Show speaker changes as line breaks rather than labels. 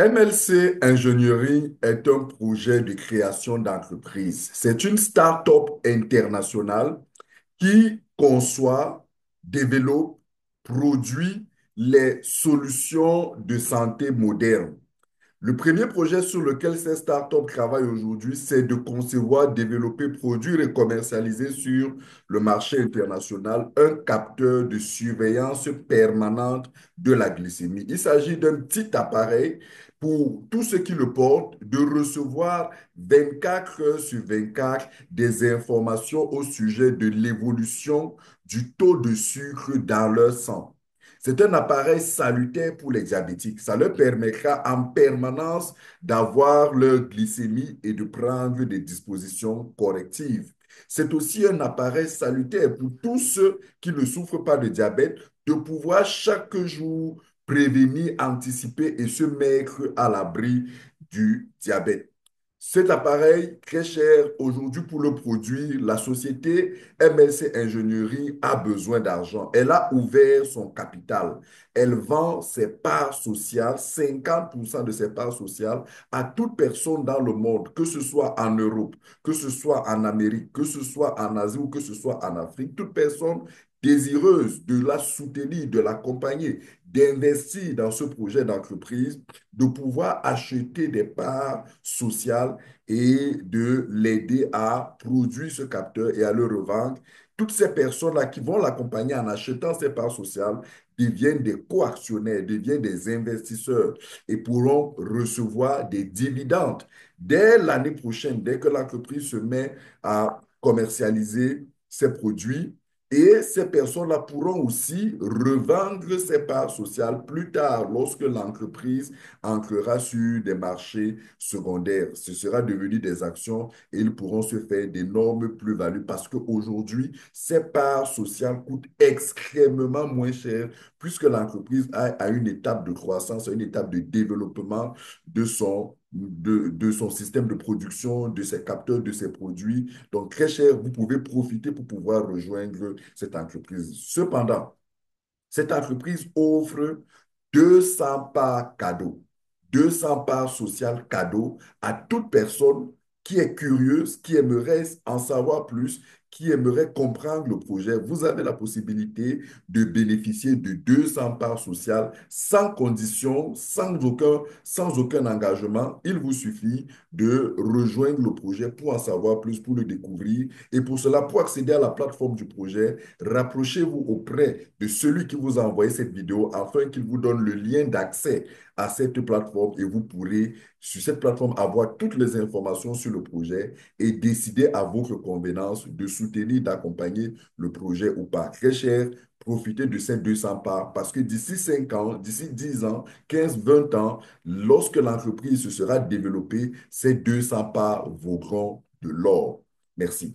MLC Ingénierie est un projet de création d'entreprise. C'est une start-up internationale qui conçoit, développe, produit les solutions de santé modernes. Le premier projet sur lequel ces startups travaillent aujourd'hui, c'est de concevoir, développer, produire et commercialiser sur le marché international un capteur de surveillance permanente de la glycémie. Il s'agit d'un petit appareil pour tous ceux qui le portent de recevoir 24 heures sur 24 des informations au sujet de l'évolution du taux de sucre dans leur sang. C'est un appareil salutaire pour les diabétiques. Ça leur permettra en permanence d'avoir leur glycémie et de prendre des dispositions correctives. C'est aussi un appareil salutaire pour tous ceux qui ne souffrent pas de diabète de pouvoir chaque jour prévenir, anticiper et se mettre à l'abri du diabète. Cet appareil, très cher aujourd'hui pour le produire, la société MLC Ingénierie a besoin d'argent. Elle a ouvert son capital. Elle vend ses parts sociales, 50% de ses parts sociales, à toute personne dans le monde, que ce soit en Europe, que ce soit en Amérique, que ce soit en Asie ou que ce soit en Afrique. Toute personne désireuse de la soutenir, de l'accompagner, d'investir dans ce projet d'entreprise, de pouvoir acheter des parts sociales et de l'aider à produire ce capteur et à le revendre. Toutes ces personnes-là qui vont l'accompagner en achetant ces parts sociales deviennent des coactionnaires, deviennent des investisseurs et pourront recevoir des dividendes. Dès l'année prochaine, dès que l'entreprise se met à commercialiser ses produits, et ces personnes-là pourront aussi revendre ces parts sociales plus tard lorsque l'entreprise entrera sur des marchés secondaires. Ce sera devenu des actions et ils pourront se faire d'énormes plus-values parce qu'aujourd'hui, ces parts sociales coûtent extrêmement moins cher puisque l'entreprise a à une étape de croissance, à une étape de développement de son système de production, de ses capteurs, de ses produits. Donc, très cher, vous pouvez profiter pour pouvoir rejoindre cette entreprise. Cependant, cette entreprise offre 200 parts cadeaux, 200 parts sociales cadeaux à toute personne qui est curieuse, qui aimerait en savoir plus, qui aimerait comprendre le projet. Vous avez la possibilité de bénéficier de 200 parts sociales sans condition, sans aucun engagement. Il vous suffit de rejoindre le projet pour en savoir plus, pour le découvrir. Et pour cela, pour accéder à la plateforme du projet, rapprochez-vous auprès de celui qui vous a envoyé cette vidéo afin qu'il vous donne le lien d'accès à cette plateforme et vous pourrez, sur cette plateforme, avoir toutes les informations sur le projet et décider à votre convenance de soutenir, d'accompagner le projet ou pas. Très cher, profitez de ces 200 parts parce que d'ici 5 ans, d'ici 10 ans, 15, 20 ans, lorsque l'entreprise se sera développée, ces 200 parts vaudront de l'or. Merci.